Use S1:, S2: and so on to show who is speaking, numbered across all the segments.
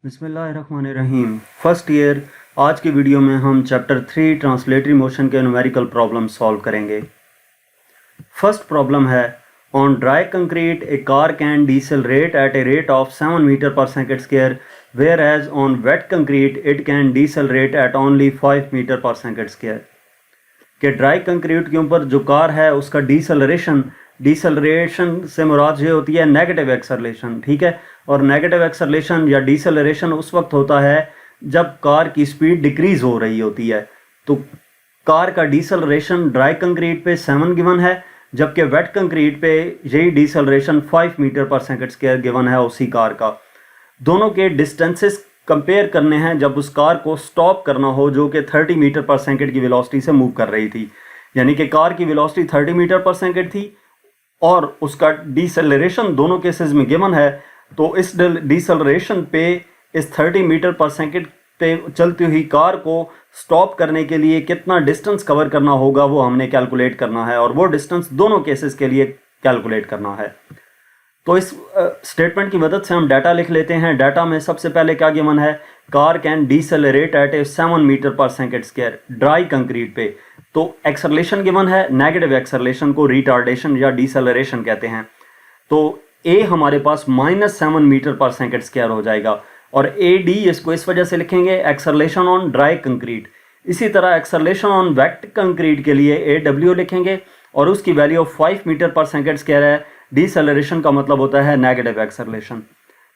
S1: बिस्मिल्लाहिर्रहमानिर्रहीम। First year आज की वीडियो में हम चैप्टर 3 ट्रांसलेटरी मोशन के न्यूमेरिकल प्रॉब्लम सॉल्व करेंगे। फर्स्ट प्रॉब्लम है on dry concrete a car can decelerate at a rate of 7 metre per second square whereas on wet concrete it can decelerate at only 5 metre per second square. कि dry concrete के ऊपर जो car है उसका deceleration से मुराद ये होती है नेगेटिव एक्सेलरेशन, ठीक है। और नेगेटिव एक्सेलरेशन या डीसेलरेशन उस वक्त होता है जब कार की स्पीड डिक्रीज हो रही होती है। तो कार का डीसेलरेशन ड्राई कंक्रीट पे 7 गिवन है, जबकि वेट कंक्रीट पे यही deceleration 5 metre per second square given है उसी कार का। दोनों के डिस्टेंसेस कंपेयर करने हैं जब उस कार को स्टॉप करना हो जो कि 30 मीटर पर सेकंड की वेलोसिटी से मूव कर रही थी। यानी कि कार की वेलोसिटी 30 मीटर पर सेकंड थी और उसका डीसेलरेशन दोनों केसेस में गिवन है। तो इस डीसेलरेशन पे इस 30 मीटर पर सेकंड पे चलती हुई कार को स्टॉप करने के लिए कितना डिस्टेंस कवर करना होगा वो हमने कैलकुलेट करना है, और वो डिस्टेंस दोनों केसेस के लिए कैलकुलेट करना है। तो इस स्टेटमेंट की मदद से हम डाटा लिख लेते हैं। डाटा में सबसे पहले क्या गिवन है, car can decelerate at a 7 metre per second square dry concrete पे। तो एक्सेलरेशन गिवन है, नेगेटिव एक्सेलरेशन को रिटार्डेशन या डीसेलरेशन कहते हैं। तो ए हमारे पास -7 मीटर पर सेकंड स्क्वायर हो जाएगा, और ए डी इसको इस वजह से लिखेंगे एक्सेलरेशन ऑन ड्राई कंक्रीट। इसी तरह एक्सेलरेशन ऑन वेट कंक्रीट के लिए ए डब्ल्यू लिखेंगे और उसकी value 5 metre per second square है। डीसेलरेशन का मतलब होता है negative acceleration.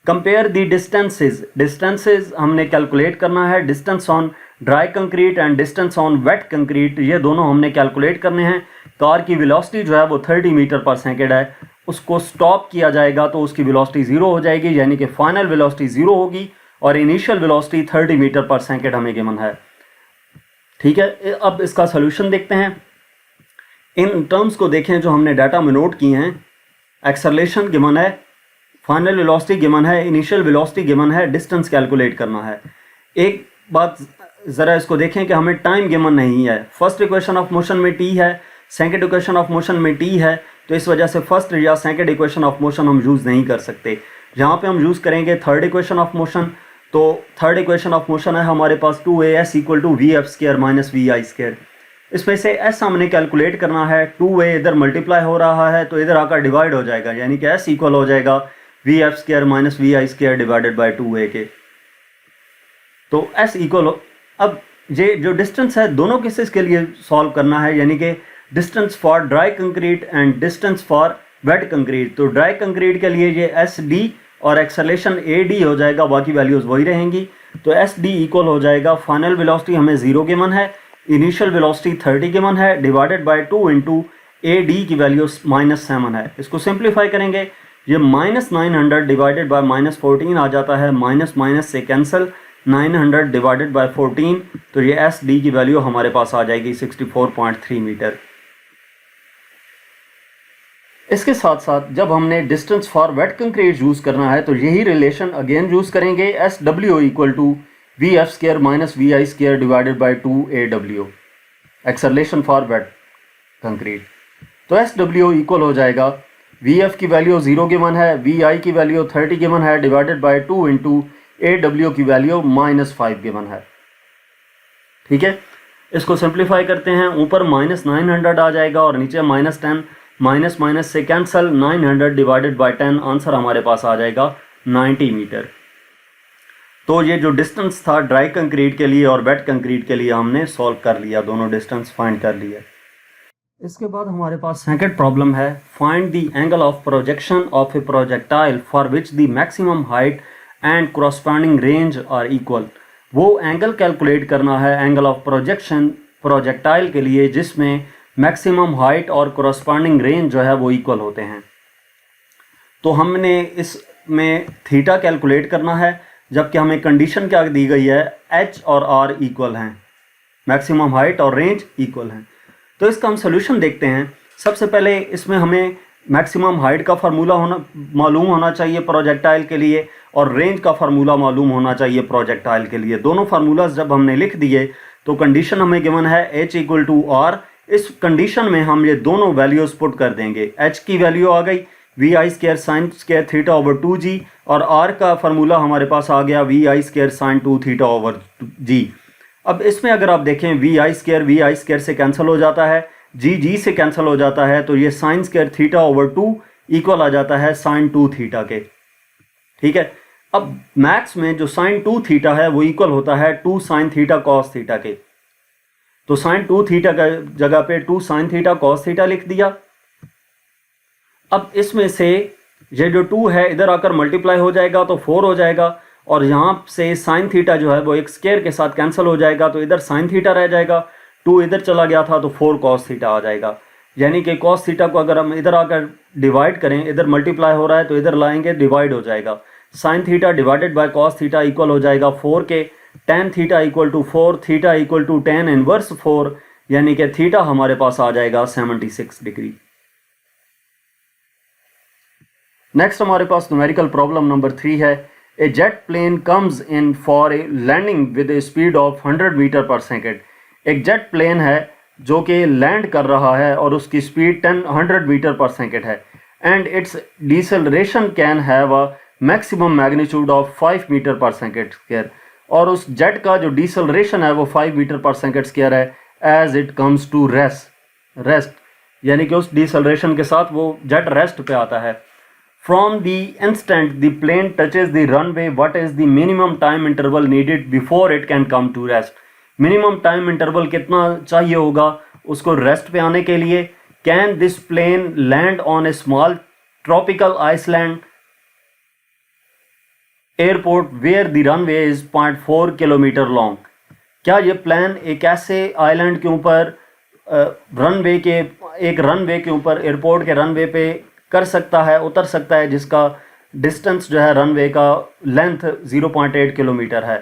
S1: Compare the distances हमने कैलकुलेट करना है। Distance on dry concrete and distance on wet concrete ये दोनों हमने कैलकुलेट करने हैं। कार की वेलोसिटी जो है वो 30 मीटर पर सेकंड है, उसको स्टॉप किया जाएगा तो उसकी वेलोसिटी 0 हो जाएगी, यानी कि फाइनल वेलोसिटी 0 होगी और initial velocity 30 metre per second हमें गिवन है, ठीक है। अब इसका सोल्यूशन देखते हैं। इन टर्म्स को देखें जो हमने डाटा में नोट किए हैं। एक्सेलरेशन गिवन है, फाइनल वेलोसिटी गिवन है, इनिशियल वेलोसिटी गिवन है, डिस्टेंस कैलकुलेट करना है। एक बात ज़रा इसको देखें कि हमें टाइम गिवन नहीं है। फर्स्ट इक्वेशन ऑफ मोशन में टी है, सेकंड इक्वेशन ऑफ मोशन में टी है, तो इस वजह से फर्स्ट या सेकंड इक्वेशन ऑफ मोशन हम यूज़ नहीं कर सकते। जहाँ पे हम यूज़ करेंगे थर्ड इक्वेशन ऑफ मोशन, तो थर्ड इक्वेशन ऑफ मोशन है हमारे पास 2as = vf² - vi²। इसमें से s हमने कैलकुलेट करना है। 2a इधर मल्टीप्लाई हो रहा है तो इधर आकर डिवाइड हो जाएगा, यानी कि s इक्वल हो जाएगा vf² - vi² divided by 2a के। तो s इक्वल हो, अब ये जो डिस्टेंस है दोनों केसेस के लिए सॉल्व करना है, यानी कि distance for dry concrete and distance for wet concrete. तो ड्राई कंक्रीट के लिए ये एस डी और एक्सेलरेशन ए डी हो जाएगा, बाकी वैल्यूज़ वही रहेंगी। तो एस डी इक्वल हो जाएगा, फाइनल वेलोसिटी हमें 0 गिवन है, इनिशियल वेलोसिटी 30 गिवन है, divided by 2 into A D की वैल्यू -7 है। इसको सिंप्लीफाई करेंगे, ये -900 डिवाइडेड बाय -14 आ जाता है, माइनस माइनस से कैंसिल, 900 डिवाइडेड बाय 14, तो ये एस डी की वैल्यू हमारे पास आ जाएगी 64.3 मीटर। इसके साथ साथ जब हमने distance for wet concrete use करना है तो यही रिलेशन अगेन यूज़ करेंगे, S W equal to vf² - vi² divided by 2aw acceleration for wet concrete. तो एस डब्ल्यू इक्वल हो जाएगा, vf की वैल्यू 0 गिवन है, vi की वैल्यू 30 गिवन है, डिवाइडेड बाई 2 इंटू aw की वैल्यू -5 गिवन है, ठीक है। इसको सिंप्लीफाई करते हैं, ऊपर -900 आ जाएगा और नीचे -10, माइनस माइनस से कैंसल, 900 डिवाइडेड बाई 10, आंसर हमारे पास आ जाएगा 90 मीटर। तो ये जो डिस्टेंस था ड्राई कंक्रीट के लिए और वेट कंक्रीट के लिए हमने सॉल्व कर लिया, दोनों डिस्टेंस फाइंड कर लिया। इसके बाद हमारे पास सेकंड प्रॉब्लम है, find the angle of projection of a projectile for which the maximum height and corresponding range are equal. वो एंगल कैलकुलेट करना है एंगल ऑफ प्रोजेक्शन प्रोजेक्टाइल के लिए जिसमें मैक्सिमम हाइट और कोरस्पॉन्डिंग रेंज जो है वो इक्वल होते हैं। तो हमने इसमें थीटा कैलकुलेट करना है, जबकि हमें कंडीशन क्या दी गई है, एच और आर इक्वल हैं, मैक्सिमम हाइट और रेंज इक्वल हैं। तो इसका हम सोल्यूशन देखते हैं। सबसे पहले इसमें हमें मैक्सिमम हाइट का फार्मूला मालूम होना चाहिए प्रोजेक्टाइल के लिए, और रेंज का फार्मूला मालूम होना चाहिए प्रोजेक्टाइल के लिए। दोनों फार्मूलाज जब हमने लिख दिए तो कंडीशन हमें गिवन है एच = आर। इस कंडीशन में हम ये दोनों वैल्यूज़ पुट कर देंगे। एच की वैल्यू आ गई v i square sine square theta over 2g, और आर का फार्मूला हमारे पास आ गया v i square sine 2 theta over g. अब इसमें अगर आप देखें वी आई स्केयर से कैंसिल हो जाता है, जी से कैंसिल हो जाता है, तो ये sine square theta over 2 equal आ जाता है साइन 2 थीटा के। ठीक है, अब मैथ्स में जो साइन 2 थीटा है वो इक्वल होता है 2 साइन थीटा कॉस थीटा के। तो साइन 2 थीटा का जगह पे 2 साइन थीटा कॉस थीटा लिख दिया। अब इसमें से ये जो 2 है इधर आकर मल्टीप्लाई हो जाएगा तो 4 हो जाएगा, और यहाँ से साइन थीटा जो है वो एक स्केयर के साथ कैंसिल हो जाएगा, तो इधर साइन थीटा रह जाएगा, 2 इधर चला गया था तो 4 कॉस थीटा आ जाएगा। यानी कि कॉस थीटा को अगर हम इधर आकर डिवाइड करें, इधर मल्टीप्लाई हो रहा है तो इधर लाएंगे डिवाइड हो जाएगा, sine theta divided by cos theta equal हो जाएगा 4 के, tan theta equal to 4, theta equal to tan inverse 4, यानी कि थीटा हमारे पास आ जाएगा 76 डिग्री। नेक्स्ट हमारे पास न्यूमेरिकल प्रॉब्लम नंबर 3 है। A jet plane comes in for a landing with a speed of 100 metre per second. एक जेट प्लेन है जो कि लैंड कर रहा है और उसकी स्पीड 100 मीटर पर सेकेंड है, and its deceleration can have a maximum magnitude of 5 metre per second square, और उस जेट का जो डिसेलरेशन है वो 5 मीटर पर सेकेंड स्क्वायर है as it comes to rest, यानी कि उस डिसेलरेशन के साथ वो जेट रेस्ट पे आता है। From the instant the plane touches the runway, what is the minimum time interval needed before it can come to rest? Minimum time interval कितना चाहिए होगा उसको रेस्ट पे आने के लिए? Can this plane land on a small tropical island airport where the runway is 0.4 kilometre long? क्या ये प्लेन एक ऐसे आइलैंड के ऊपर एक रनवे के ऊपर, एयरपोर्ट के रनवे पे कर सकता है, उतर सकता है, जिसका डिस्टेंस जो है रनवे का लेंथ 0.8 किलोमीटर है?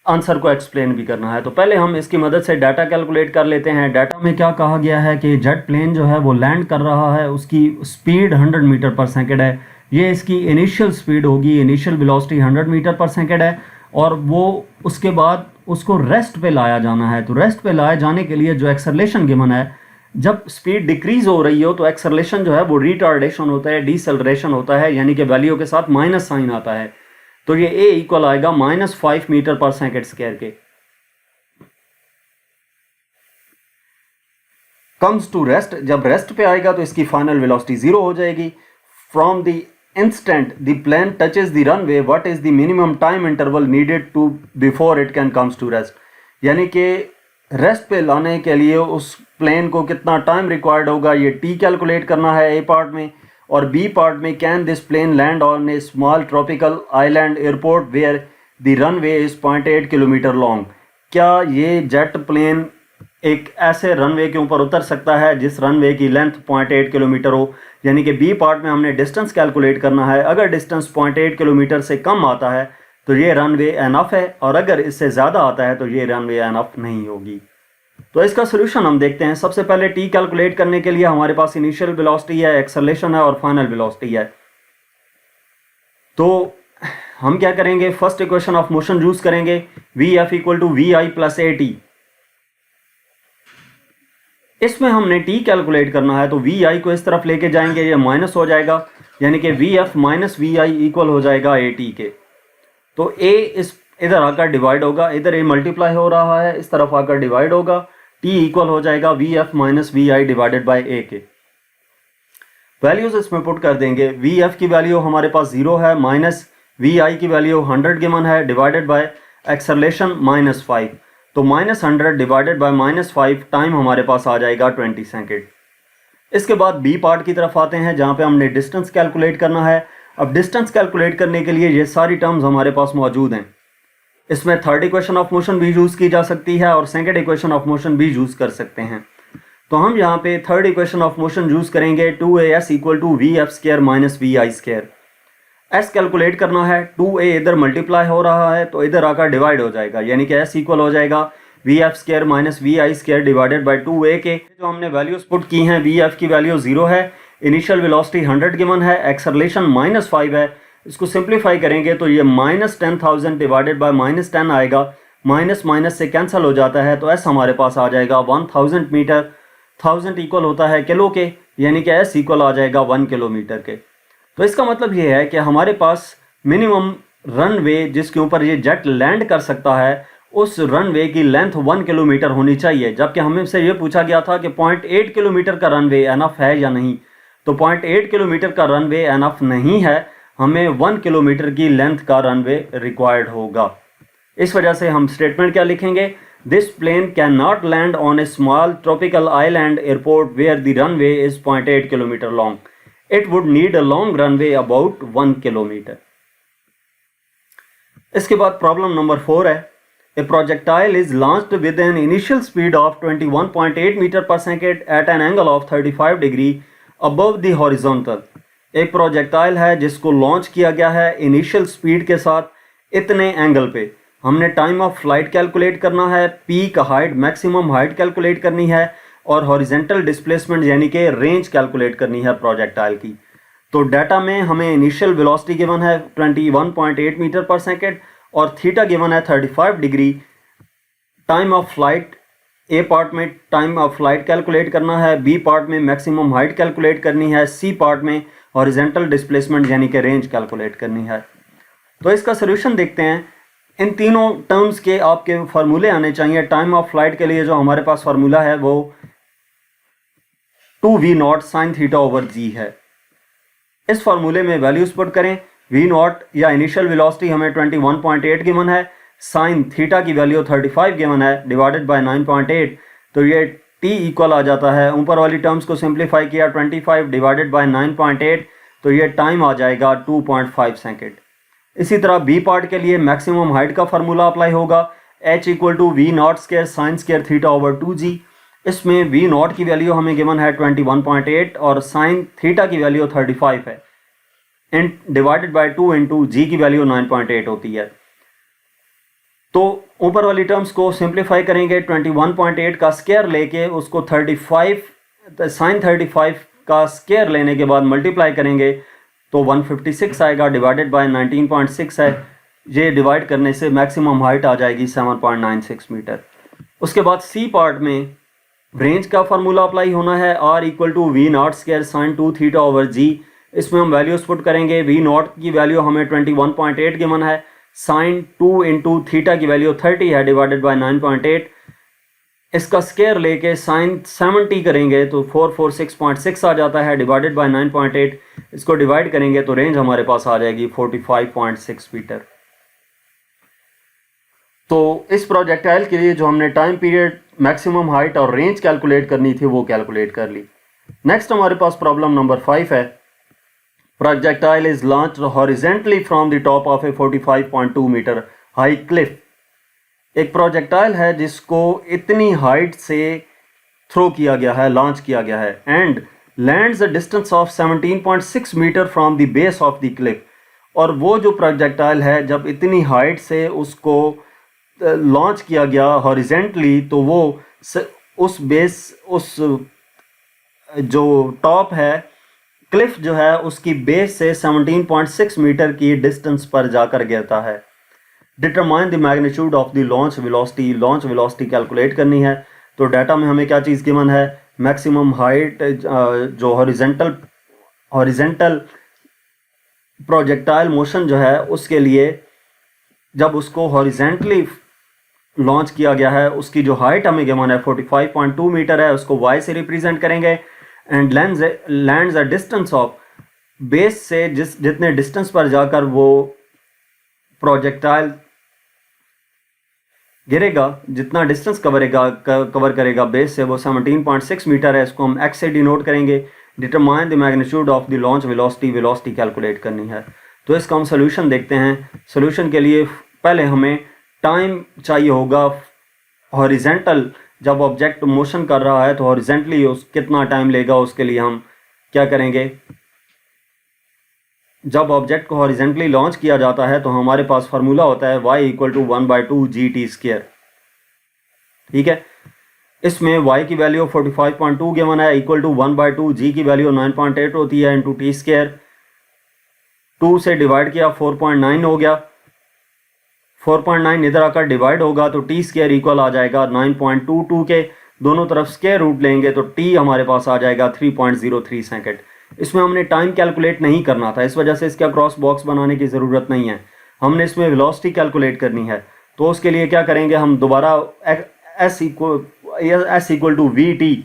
S1: आंसर को एक्सप्लेन भी करना है, तो पहले हम इसकी मदद से डाटा कैलकुलेट कर लेते हैं। डाटा में क्या कहा गया है कि जेट प्लेन जो है वो लैंड कर रहा है, उसकी स्पीड 100 मीटर पर सेकेंड है, ये इसकी इनिशियल स्पीड होगी, initial velocity 100 metre per second है, और वो उसके बाद उसको रेस्ट पे लाया जाना है। तो रेस्ट पे लाए जाने के लिए जो एक्सेलरेशन गिवन है, जब स्पीड डिक्रीज हो रही हो तो एक्सेलरेशन जो है वो रिटार्डेशन होता है, डिसेलरेशन होता है, यानी कि वैल्यू के साथ माइनस साइन आता है, तो ये ए इक्वल आएगा -5 मीटर पर सेकेंड स्क्वायर के। कम्स टू रेस्ट, जब रेस्ट पे आएगा तो इसकी फाइनल वेलोसिटी 0 हो जाएगी। From the instant the plane touches the runway, what is the minimum time interval needed to before it can comes to rest, यानी कि रेस्ट पे लाने के लिए उस प्लेन को कितना टाइम रिक्वायर्ड होगा, ये टी कैलकुलेट करना है ए पार्ट में। और बी पार्ट में, can this plane land on a small tropical island airport where the runway is 0.8 kilometre long, क्या ये जेट प्लेन एक ऐसे रनवे के ऊपर उतर सकता है जिस रनवे की लेंथ 0.8 किलोमीटर हो? यानी कि बी पार्ट में हमने डिस्टेंस कैलकुलेट करना है। अगर डिस्टेंस 0.8 किलोमीटर से कम आता है तो ये रनवे एनफ है, और अगर इससे ज़्यादा आता है तो ये रनवे एनफ नहीं होगी। तो इसका सोल्यूशन हम देखते हैं। सबसे पहले टी कैलकुलेट करने के लिए हमारे पास इनिशियल वेलोसिटी है, एक्सेलरेशन है और फाइनल वेलोसिटी है। तो हम क्या करेंगे, first equation of motion use करेंगे, v f equal to we i plus a t. इसमें हमने टी कैलकुलेट करना है, तो वी आई को इस तरफ लेके जाएंगे, ये माइनस हो जाएगा, यानी कि V F minus we I equal हो जाएगा ए टी के। तो ए इस इधर आकर डिवाइड होगा, इधर ए मल्टीप्लाई हो रहा है, इस तरफ आकर डिवाइड होगा, टी इक्वल हो जाएगा V F minus we i divided by a के। वैल्यूज इसमें पुट कर देंगे, वी एफ की वैल्यू हमारे पास 0 है, माइनस वी आई की वैल्यू 100 गिवन है, डिवाइडेड बाय एक्सेलरेशन -5, तो -100 डिवाइडेड बाय -5 टाइम हमारे पास आ जाएगा 20 सेकेंड। इसके बाद बी पार्ट की तरफ आते हैं, जहाँ पे हमने डिस्टेंस कैलकुलेट करना है। अब डिस्टेंस कैलकुलेट करने के लिए ये सारी टर्म्स हमारे पास मौजूद हैं। इसमें थर्ड इक्वेशन ऑफ मोशन भी यूज़ की जा सकती है और सेकंड इक्वेशन ऑफ मोशन भी यूज़ कर सकते हैं। तो हम यहाँ पे third equation of motion use करेंगे, 2as equal to V F square minus we I square. S calculate करना है, 2a इधर मल्टीप्लाई हो रहा है तो इधर आकर डिवाइड हो जाएगा, यानी कि एस इक्वल हो जाएगा we F square minus we I square divided by 2a के। जो हमने वैल्यूज पुट की हैं, वी एफ की वैल्यू 0 है, इनिशियल वेलोसिटी 100 गिवन है, एक्सेलरेशन -5 है। इसको सिंप्लीफाई करेंगे तो ये -10,000 डिवाइडेड बाय -10 आएगा, माइनस माइनस से कैंसिल हो जाता है, तो एस हमारे पास आ जाएगा 1000 मीटर। 1000 इक्वल होता है किलो के, यानी कि एस इक्वल आ जाएगा 1 किलोमीटर के। तो इसका मतलब ये है कि हमारे पास मिनिमम रनवे जिसके ऊपर ये जेट लैंड कर सकता है, उस रनवे की लेंथ 1 किलोमीटर होनी चाहिए, जबकि हमें से ये पूछा गया था कि 0.8 किलोमीटर का रनवे एनफ है या नहीं। तो 0.8 किलोमीटर का रनवे एनफ नहीं है, हमें 1 किलोमीटर की लेंथ का रनवे रिक्वायर्ड होगा। इस वजह से हम स्टेटमेंट क्या लिखेंगे, this plane can not land on a small tropical island airport where the runway is 0.8 kilometre long, it would need a long runway about 1 kilometre. इसके बाद प्रॉब्लम नंबर 4 है, a projectile is launched with an initial speed of 21.8 meter per second at an angle of 35 degree above the horizontal। एक projectile है जिसको launch किया गया है initial speed के साथ इतने एंगल पे। हमने टाइम ऑफ फ्लाइट कैलकुलेट करना है, peak height maximum height calculate करनी है और हॉरिजेंटल डिस्प्लेसमेंट यानी कि रेंज कैलकुलेट करनी है प्रोजेक्टाइल की। तो डाटा में हमें इनिशियल वेलोसिटी गिवन है 21.8 मीटर पर सेकेंड और थीटा गिवन है 35 degree. Time of flight, A part में टाइम ऑफ फ्लाइट कैलकुलेट करना है, बी पार्ट में मैक्सिमम हाइट कैलकुलेट करनी है, सी पार्ट में हॉरिजेंटल डिस्प्लेसमेंट यानी कि रेंज कैलकुलेट करनी है। तो इसका सोल्यूशन देखते हैं। इन तीनों टर्म्स के आपके फार्मूले आने चाहिए। टाइम ऑफ फ्लाइट के लिए जो हमारे पास फार्मूला है वो 2v0 sin थीटा ओवर जी है। इस फार्मूले में वैल्यूज पुट करें। v0 या इनिशियल वेलोसिटी हमें 21.8 गिवन है, साइन थीटा की वैल्यू 35 गिवन है, डिवाइडेड बाय 9.8, तो ये t इक्वल आ जाता है। ऊपर वाली टर्म्स को सिंप्लीफाई किया 25 डिवाइडेड बाय 9.8, तो ये टाइम आ जाएगा 2.5 सेकेंड। इसी तरह बी पार्ट के लिए मैक्सिमम हाइट का फार्मूला अप्लाई होगा, h equal to v0 square sine square theta over 2g। इसमें v0 की वैल्यू हमें गिवन है 21.8 और साइन थीटा की वैल्यू 35 है, एंड डिवाइडेड बाय 2 इंटू जी की वैल्यू 9.8 होती है। तो ऊपर वाली टर्म्स को सिंप्लीफाई करेंगे, 21.8 का स्क्वायर लेके उसको 35 साइन 35 का स्क्वायर लेने के बाद मल्टीप्लाई करेंगे तो 156 आएगा, डिवाइडेड बाय 19.6 है। ये डिवाइड करने से मैक्सिमम हाइट आ जाएगी 7.96 मीटर। उसके बाद सी पार्ट में रेंज का फार्मूला अप्लाई होना है, r equal to v0 square sine 2 theta over g. इसमें हम वैल्यूज पुट करेंगे। v0 की वैल्यू हमें 21.8 गिवन है, साइन 2 इंटू थीटा की वैल्यू 30 है, डिवाइडेड बाय 9.8। इसका स्क्वायर लेके साइन 70 करेंगे तो 446.6 आ जाता है, डिवाइडेड बाय 9.8। इसको डिवाइड करेंगे तो रेंज हमारे पास आ जाएगी 45.6 मीटर। तो इस प्रोजेक्टाइल के लिए जो हमने टाइम पीरियड, मैक्सिमम हाइट और रेंज कैलकुलेट करनी थी वो कैलकुलेट कर ली। नेक्स्ट हमारे पास प्रॉब्लम नंबर 5 है। Projectile is launched horizontally from the top of a 45.2 metre high cliff. एक प्रोजेक्टाइल है जिसको इतनी हाइट से थ्रो किया गया है, लॉन्च किया गया है, and lands a distance of 17.6 metre from the base of the cliff. और वो जो प्रोजेक्टाइल है जब इतनी हाइट से उसको लॉन्च किया गया हॉरिजेंटली, तो वो उस बेस, उस जो टॉप है क्लिफ जो है उसकी बेस से 17.6 मीटर की डिस्टेंस पर जाकर गिरता है। Determine the magnitude of the launch velocity. Launch velocity calculate करनी है। तो डाटा में हमें क्या चीज़ गिवन है, मैक्सिमम हाइट जो हॉरिजेंटल प्रोजेक्टाइल मोशन जो है उसके लिए जब उसको हॉरिजेंटली लॉन्च किया गया है उसकी जो हाइट हमें गिवन है 45.2 मीटर है, उसको y से रिप्रेजेंट करेंगे। And lands a distance of, base से जितने डिस्टेंस पर जाकर वो प्रोजेक्टाइल गिरेगा, जितना डिस्टेंस कवर करेगा बेस से, वो 17.6 मीटर है। इसको हम x से डिनोट करेंगे। Determine the magnitude of the launch velocity. Velocity calculate करनी है। तो इसका हम सोल्यूशन देखते हैं। सोल्यूशन के लिए पहले हमें टाइम चाहिए होगा हॉरिजेंटल, जब ऑब्जेक्ट मोशन कर रहा है तो हॉरिजेंटली उस कितना टाइम लेगा, उसके लिए हम क्या करेंगे, जब ऑब्जेक्ट को हॉरिजेंटली लॉन्च किया जाता है तो हमारे पास फार्मूला होता है y equal to 1/2 gt square. ठीक है, इसमें y की वैल्यू 45.2 गिवन है, इक्वल टू 1/2 g की वैल्यू 9.8 होती है इंटू टी स्क्वायर। 2 से डिवाइड किया 4.9 हो गया, 4.9 इधर आकर डिवाइड होगा तो टी स्क्वायर इक्वल आ जाएगा 9.22 के। दोनों तरफ स्क्वायर रूट लेंगे तो टी हमारे पास आ जाएगा 3.03 सेकेंड। इसमें हमने टाइम कैलकुलेट नहीं करना था, इस वजह से इसका क्रॉस बॉक्स बनाने की ज़रूरत नहीं है। हमने इसमें वेलोसिटी कैलकुलेट करनी है, तो उसके लिए क्या करेंगे, हम दोबारा S equal to V T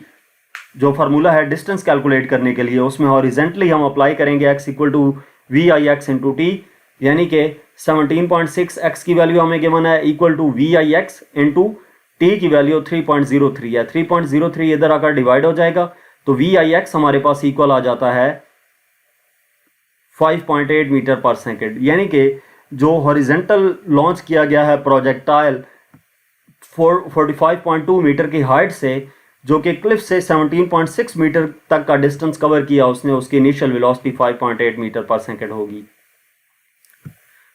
S1: जो फार्मूला है डिस्टेंस कैलकुलेट करने के लिए, उसमें हॉरिजेंटली हम अप्लाई करेंगे x equal to we I X into T, यानी कि 17.6 x की वैल्यू हमें गिवन है equal to we I X into T की वैल्यू 3.03 है। 3.03 इधर आकर डिवाइड हो जाएगा, तो वी आई एक्स हमारे पास इक्वल आ जाता है 5.8 मीटर पर सेकेंड, यानी कि जो हॉरिजेंटल लॉन्च किया गया है प्रोजेक्टाइल 45.2 मीटर की हाइट से, जो कि क्लिफ से 17.6 मीटर तक का डिस्टेंस कवर किया उसने, उसकी initial velocity 5.8 metre per second होगी।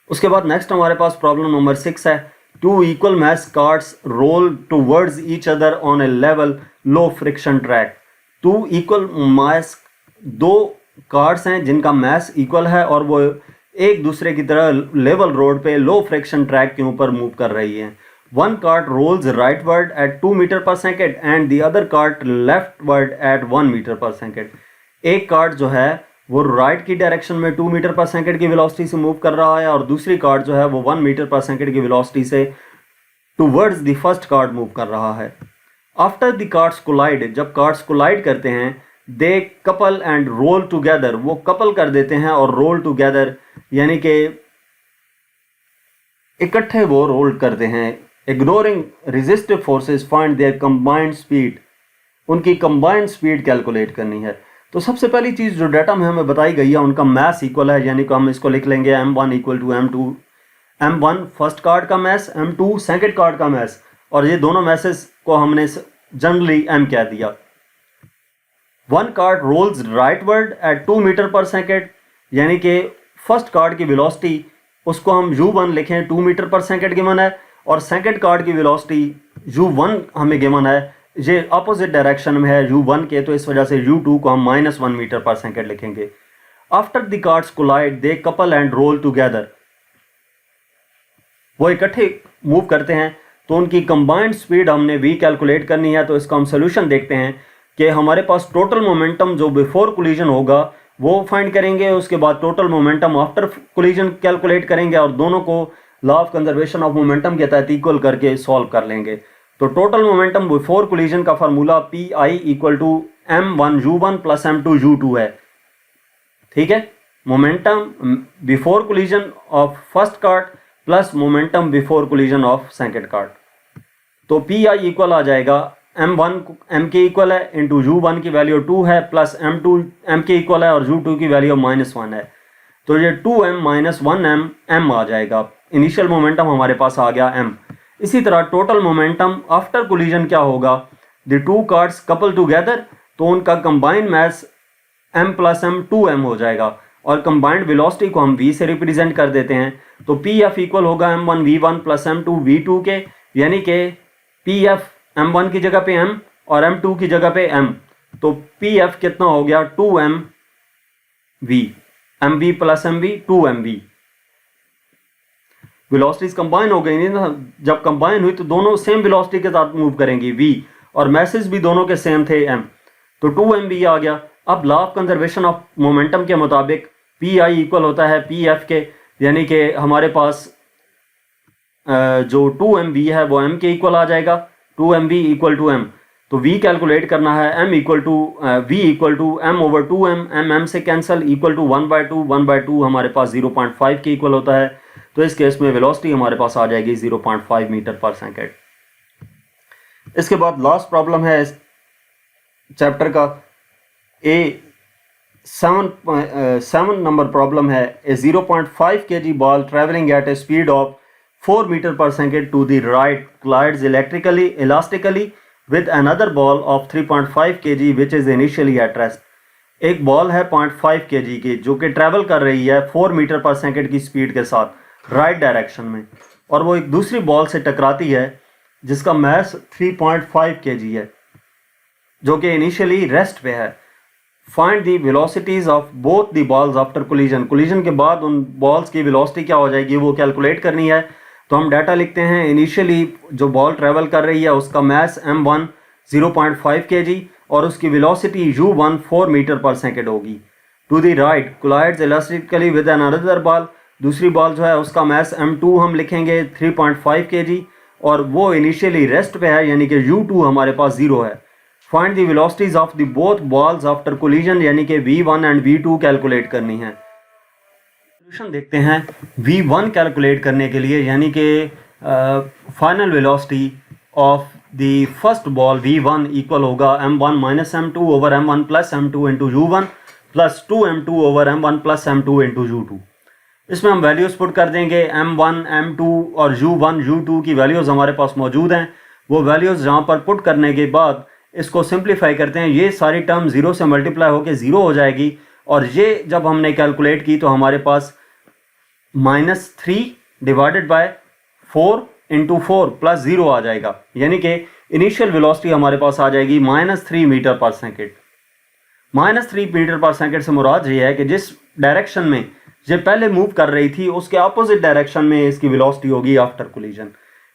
S1: उसके बाद नेक्स्ट हमारे पास प्रॉब्लम नंबर 6 है। Two equal mass carts roll towards each other on a level low friction track. Two equal mass, दो कार्ट्स हैं जिनका मास इक्वल है और वो एक दूसरे की तरह लेवल रोड पे लो फ्रिक्शन ट्रैक के ऊपर मूव कर रही हैं। One cart rolls rightward at 2 metre per second and the other cart leftward at 1 metre per second. एक कार्ट जो है वो राइट की डायरेक्शन में 2 मीटर पर सेकेंड की वेलोसिटी से मूव कर रहा है और दूसरी कार्ट जो है वो 1 मीटर पर सेकेंड की वेलोसिटी से towards the first cart move कर रहा है। आफ्टर द कार्ट्स कोलाइड, जब कार्ट्स कोलाइड करते हैं, दे कपल एंड रोल टुगेदर, वो कपल कर देते हैं और रोल टुगेदर यानी कि इकट्ठे वो रोल करते हैं। Ignoring resistive forces find their combined speed, उनकी कंबाइंड स्पीड कैलकुलेट करनी है। तो सबसे पहली चीज़ जो डाटा में हमें बताई गई है उनका मास इक्वल है, यानी कि हम इसको लिख लेंगे m1 equal to m2, m1 first card का मास, m2 सेकंड कार्ड का मास, और ये दोनों मैसेज को हमने जनरली m कह दिया। One cart rolls rightward at 2 metre per second, यानी कि फर्स्ट कार्ड की वेलोसिटी उसको हम u1 लिखें 2 मीटर पर सेकेंड गिवन है, और सेकंड कार्ड की वेलोसिटी u1 हमें गिवन है, ये अपोजिट डायरेक्शन में है u1 के, तो इस वजह से u2 को हम -1 मीटर पर सेकेंड लिखेंगे। After the carts collide they couple and roll together, वो इकट्ठे मूव करते हैं तो उनकी कंबाइंड स्पीड हमने v कैलकुलेट करनी है। तो इसका हम सोल्यूशन देखते हैं कि हमारे पास टोटल मोमेंटम जो बिफोर कोलिजन होगा वो फाइंड करेंगे, उसके बाद total momentum after collision calculate करेंगे और दोनों को law of conservation of momentum के तहत इक्वल करके सॉल्व कर लेंगे। तो टोटल मोमेंटम बिफोर कोलिजन का formula PI equal to m1u1 plus m2u2 है। ठीक है, momentum before collision of first cart plus momentum before collision of second cart. तो PI इक्वल आ जाएगा m1 m के इक्वल है इंटू u1 की वैल्यू 2 है प्लस m2 m के इक्वल है और u2 की वैल्यू -1 है, तो ये 2m - 1m m आ जाएगा। इनिशियल मोमेंटम हमारे पास आ गया m। इसी तरह टोटल मोमेंटम आफ्टर कोलिजन क्या होगा, the two cards couple together, तो उनका कंबाइंड मास m प्लस m 2m हो जाएगा और कंबाइंड वेलोसिटी को हम v से रिप्रेजेंट कर देते हैं। तो PF इक्वल होगा m1 v1 plus m2 v2 के, यानी कि PF m1 की जगह पे m और m2 की जगह पे m, तो PF कितना हो गया 2mv, mv plus mv 2mv। Velocities combine हो गई ना, जब कंबाइन हुई तो दोनों सेम वेलोसिटी के साथ मूव करेंगी v, और मैसेज भी दोनों के सेम थे m, तो 2mv आ गया। अब law of conservation of momentum के मुताबिक PI इक्वल होता है PF के, यानी कि हमारे पास जो 2mv है वो m के इक्वल आ जाएगा, 2mv इक्वल टू m। तो v कैलकुलेट करना है, m equal to v equal to m over 2m, m से कैंसिल, इक्वल टू 1/2, 1/2 हमारे पास 0.5 के इक्वल होता है। तो इस केस में वेलोसिटी हमारे पास आ जाएगी 0.5 मीटर पर सेकेंड। इसके बाद लास्ट प्रॉब्लम है इस चैप्टर का, A7 नंबर प्रॉब्लम है। A 0.5 kg ball travelling at a speed of 4 metre per second to the right collides elastically with another ball of 3.5 kg which is initially at rest. एक ball है 0.5 kg की जो कि travel कर रही है 4 metre per second की speed के साथ राइट डायरेक्शन में, और वो एक दूसरी बॉल से टकराती है जिसका मास 3.5 kg है जो कि इनिशियली रेस्ट पे है। Find the velocities of both the balls after collision, collision के बाद उन बॉल्स की वेलोसिटी क्या हो जाएगी वो कैलकुलेट करनी है। तो हम डाटा लिखते हैं, इनिशियली जो बॉल ट्रैवल कर रही है उसका मास m1 0.5 kg और उसकी velocity u1 4 metre per second होगी। To the right collides elastically with an another ball. दूसरी बॉल जो है उसका मास m2 हम लिखेंगे 3.5 kg और वो इनिशियली रेस्ट पे है यानी कि u2 हमारे पास 0 है। Find the velocities of the both balls after collision यानी कि v1 एंड v2 कैलकुलेट करनी है। सोल्यूशन देखते हैं। v1 कैलकुलेट करने के लिए यानी कि final velocity of the first ball v1 equal होगा m1 minus m2 over m1 plus m2 into u1 plus 2m2 over m1 plus m2 into u2। इसमें हम वैल्यूज़ पुट कर देंगे m1 m2 और u1 u2 की values हमारे पास मौजूद हैं। वो वैल्यूज़ जहाँ पर पुट करने के बाद इसको सिंप्लीफाई करते हैं, ये सारी टर्म 0 से मल्टीप्लाई होकर 0 हो जाएगी और ये जब हमने कैलकुलेट की तो हमारे पास -3 डिवाइडेड बाय 4 इंटू 4 प्लस 0 आ जाएगा यानी कि इनिशियल वेलोसिटी हमारे पास आ जाएगी -3 metre per second. -3 metre per second से मुराद ये है कि जिस डायरेक्शन में ये पहले मूव कर रही थी उसके अपोजिट डायरेक्शन में इसकी वेलोसिटी होगी आफ्टर कोलिजन।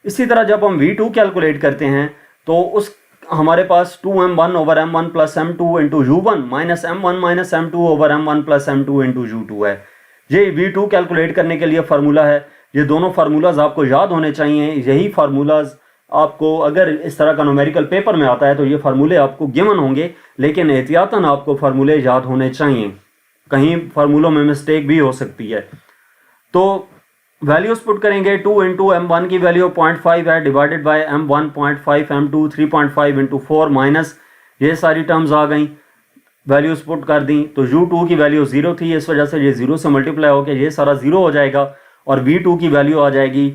S1: इसी तरह जब हम v2 कैलकुलेट करते हैं तो उस हमारे पास 2m1 over m1 plus m2 into u1 minus m1 minus m2 over m1 plus m2 into u2 है। ये v2 कैलकुलेट करने के लिए फार्मूला है। ये दोनों फार्मूलाज आपको याद होने चाहिए। यही फार्मूलाज आपको अगर इस तरह का न्यूमेरिकल पेपर में आता है तो ये फार्मूले आपको गिवन होंगे, लेकिन एहतियातन आपको फार्मूले याद होने चाहिए, कहीं फार्मूलों में मिस्टेक भी हो सकती है। तो वैल्यूज पुट करेंगे 2 इंटू m1 की वैल्यू 0.5 है divided by m1 0.5 m2 3.5 into 4 minus ये सारी टर्म्स आ गई, वैल्यूज पुट कर दी तो u2 की वैल्यू 0 थी, इस वजह से ये 0 से मल्टीप्लाई होकर ये सारा 0 हो जाएगा और v2 की वैल्यू आ जाएगी,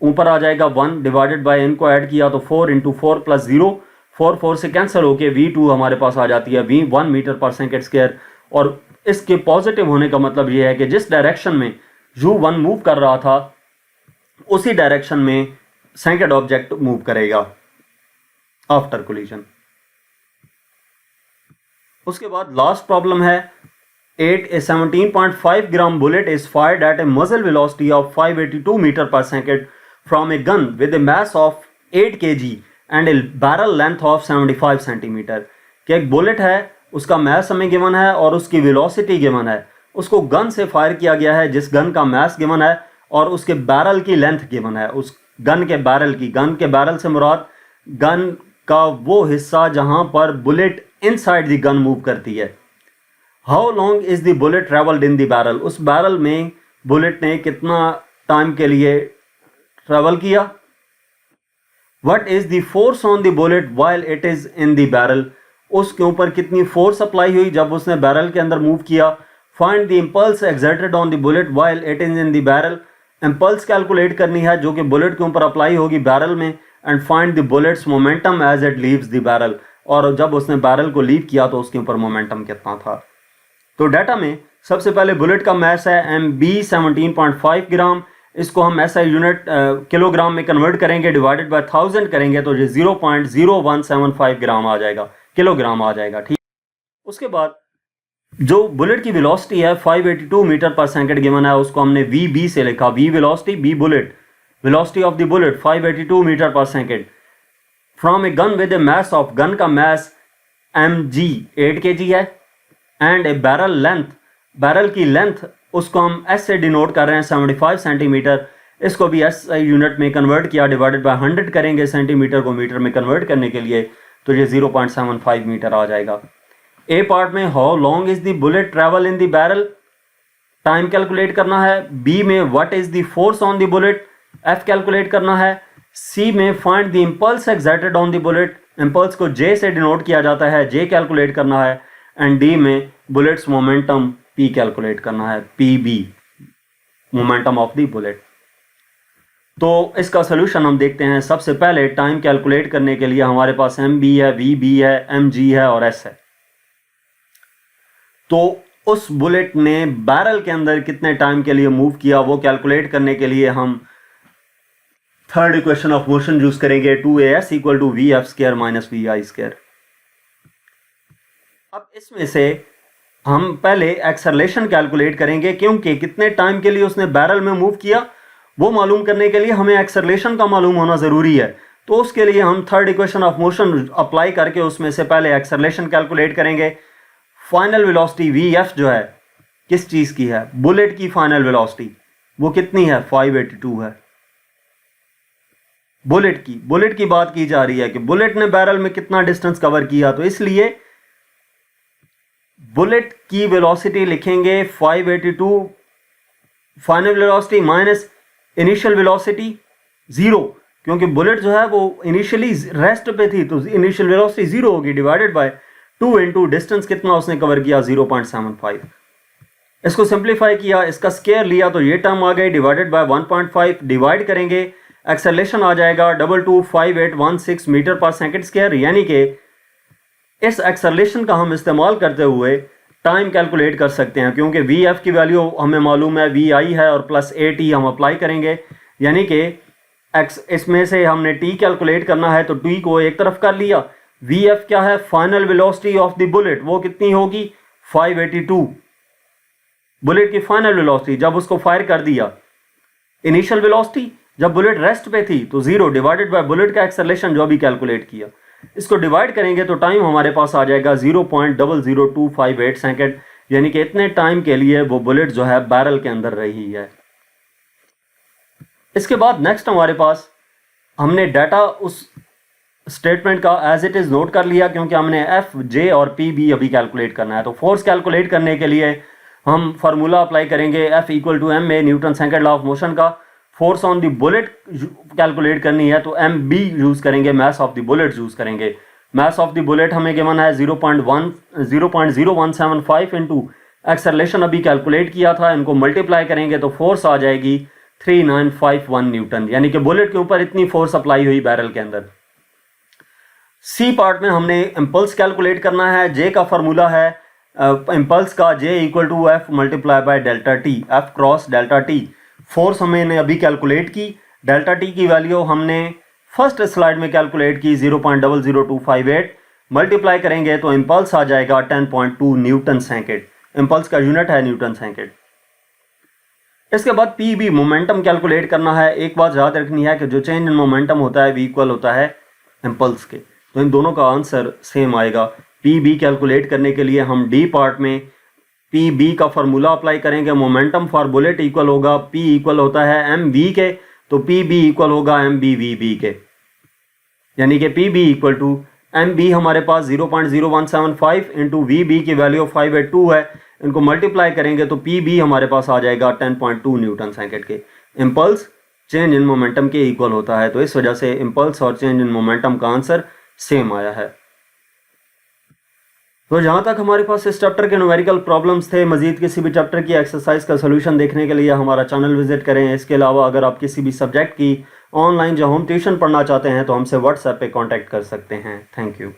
S1: ऊपर आ जाएगा 1 डिवाइडेड बाय इनको ऐड किया तो 4 इंटू 4 प्लस 0, 4 से कैंसिल होके v2 हमारे पास आ जाती है 1 मीटर पर सेकेंड स्क्वायर। और इसके पॉजिटिव होने का मतलब ये है कि जिस डायरेक्शन में u1 मूव कर रहा था उसी डायरेक्शन में सेकेंड ऑब्जेक्ट मूव करेगा आफ्टर कोलिजन। उसके बाद लास्ट प्रॉब्लम है 17.5 ग्राम बुलेट इज फायर्ड एट ए मजल velocity of 582 metre per second from a gun with a mass of 8 kg and a barrel length of 75 centimetre. कि एक bullet है, उसका मास हमें गिवन है और उसकी वेलोसिटी गिवन है, उसको गन से फायर किया गया है जिस गन का मास गिवन है और उसके बैरल की लेंथ गिवन है। उस गन के बैरल से मुराद गन का वो हिस्सा जहां पर bullet inside the gun move करती है। How long is the bullet travelled in the barrel, उस बैरल में बुलेट ने कितना टाइम के लिए ट्रेवल किया। What is the force on the bullet while it is in the barrel, उसके ऊपर कितनी फोर्स अप्लाई हुई जब उसने बैरल के अंदर मूव किया। Find the impulse exerted on the bullet while it is in the barrel, impulse calculate करनी है जो कि बुलेट के ऊपर अप्लाई होगी बैरल में। And find the bullet's momentum as it leaves the barrel, और जब उसने बैरल को लीव किया तो उसके ऊपर मोमेंटम कितना था। तो डाटा में सबसे पहले बुलेट का मास है MB 17.5 ग्राम, इसको हम SI यूनिट किलोग्राम में कन्वर्ट करेंगे, डिवाइडेड बाय 1000 करेंगे तो ये 0.0175 ग्राम आ जाएगा, किलोग्राम आ जाएगा। ठीक, उसके बाद जो बुलेट की वेलोसिटी है 582 मीटर पर सेकंड गिवन है, उसको हमने VB से लिखा, V velocity, B bullet, velocity of the bullet 582 metre per second from a gun with a mass of, gun का मास mg 8 kg है and a barrel length, barrel की length उसको हम S से डिनोट कर रहे हैं 75 सेंटीमीटर, इसको भी SI यूनिट में कन्वर्ट किया, डिवाइडेड बाय 100 करेंगे सेंटीमीटर को मीटर में कन्वर्ट करने के लिए तो ये 0.75 मीटर आ जाएगा। ए पार्ट में how long is the bullet travel in the barrel, time calculate करना है। बी में what is the force on the bullet, F calculate करना है। सी में find the impulse exerted on the bullet, impulse को J से denote किया जाता है, J कैलकुलेट करना है। एंड डी में बुलेट्स मोमेंटम P कैलकुलेट करना है, PB momentum of the bullet. तो इसका सोल्यूशन हम देखते हैं। सबसे पहले टाइम कैलकुलेट करने के लिए हमारे पास MB है, VB है, MG है और S है। तो उस बुलेट ने बैरल के अंदर कितने टाइम के लिए मूव किया वो कैलकुलेट करने के लिए हम third equation of motion use करेंगे, 2AS equal to VF square minus VI square. अब इसमें से हम पहले एक्सेलरेशन कैलकुलेट करेंगे, क्योंकि कितने टाइम के लिए उसने बैरल में मूव किया वो मालूम करने के लिए हमें एक्सेलरेशन का मालूम होना ज़रूरी है। तो उसके लिए हम third equation of motion apply करके उसमें से पहले एक्सेलरेशन कैलकुलेट करेंगे। फाइनल वेलोसिटी VF जो है किस चीज की है? बुलेट की फाइनल वेलोसिटी वो कितनी है? 582 है। बुलेट की बात की जा रही है कि बुलेट ने बैरल में कितना डिस्टेंस कवर किया, तो इसलिए बुलेट की वेलोसिटी लिखेंगे 582 final velocity minus initial velocity 0, क्योंकि बुलेट जो है वो इनिशियली रेस्ट पे थी, तो इनिशियल वेलोसिटी 0 होगी, डिवाइडेड बाय 2 इंटू डिस्टेंस कितना उसने कवर किया 0.75। इसको सिंप्लीफाई किया, इसका स्केयर लिया तो ये टर्म आ गई, डिवाइडेड बाय 1.5, डिवाइड करेंगे एक्सेलरेशन आ जाएगा 225816 मीटर पर सेकंड स्क्वायर, यानी कि इस एक्सेलरेशन का हम इस्तेमाल करते हुए टाइम कैलकुलेट कर सकते हैं, क्योंकि वी एफ की वैल्यू हमें मालूम है, वी आई है और प्लस ए टी हम अप्लाई करेंगे, यानी कि एक्स इसमें से हमने टी कैलकुलेट करना है तो टी को एक तरफ कर लिया। वी एफ क्या है? Final velocity of the bullet, वो कितनी होगी? 582 बुलेट की फाइनल वेलोसिटी जब उसको फायर कर दिया। इनिशियल वेलोसिटी जब बुलेट रेस्ट पे थी तो 0 डिवाइडेड बाय बुलेट का एक्सेलरेशन जो अभी कैलकुलेट किया, इसको डिवाइड करेंगे तो टाइम हमारे पास आ जाएगा 0.00258 सेकंड, यानी कि इतने टाइम के लिए वो बुलेट जो है बैरल के अंदर रही है। इसके बाद नेक्स्ट हमारे पास हमने डाटा उस स्टेटमेंट का एज इट इज नोट कर लिया, क्योंकि हमने एफ जे और पी बी अभी कैलकुलेट करना है। तो फोर्स कैलकुलेट करने के लिए हम फार्मूला अप्लाई करेंगे, F equal to m a, Newton second law of motion का। Force on the bullet calculate करनी है तो एम बी यूज करेंगे, mass of the bullet use करेंगे। मास ऑफ द बुलेट हमें गिवन है 0.0175 इंटू एक्सेलरेशन अभी कैलकुलेट किया था, इनको मल्टीप्लाई करेंगे तो फोर्स आ जाएगी 3951 न्यूटन, यानी कि बुलेट के ऊपर इतनी फोर्स अप्लाई हुई बैरल के अंदर। सी पार्ट में हमने इंपल्स कैलकुलेट करना है। जे का फार्मूला है इंपल्स का, J equal to F multiply by delta t, F cross delta t. Force हमने अभी कैलकुलेट की, डेल्टा टी की वैल्यू हमने फर्स्ट स्लाइड में कैलकुलेट की 0.00258, मल्टीप्लाई करेंगे तो इंपल्स आ जाएगा 10.2 न्यूटन सेकंड। इंपल्स का यूनिट है न्यूटन सेकंड। इसके बाद पी बी मोमेंटम कैलकुलेट करना है। एक बात याद रखनी है कि जो चेंज इन मोमेंटम होता है वो इक्वल होता है इंपल्स के, तो इन दोनों का आंसर सेम आएगा। पी बी कैलकुलेट करने के लिए हम डी पार्ट में पी बी का फार्मूला अप्लाई करेंगे। मोमेंटम फॉर बुलेट इक्वल होगा, पी इक्वल होता है एम वी के, तो पी बी इक्वल होगा एम बी वी बी के, यानी कि P B equal to M B हमारे पास 0.0175 इंटू वी बी की वैल्यू 582 है, इनको मल्टीप्लाई करेंगे तो पी बी हमारे पास आ जाएगा 10.2 न्यूटन सेकंड के। इंपल्स चेंज इन मोमेंटम के इक्वल होता है, तो इस वजह से इंपल्स और चेंज इन मोमेंटम का आंसर सेम आया है। तो जहाँ तक हमारे पास इस चैप्टर के न्यूमेरिकल प्रॉब्लम्स थे, मजीद किसी भी चैप्टर की एक्सरसाइज का सोल्यूशन देखने के लिए हमारा चैनल विजिट करें। इसके अलावा अगर आप किसी भी सब्जेक्ट की ऑनलाइन जो होम ट्यूशन पढ़ना चाहते हैं तो हमसे व्हाट्सएप पे कांटेक्ट कर सकते हैं। Thank you.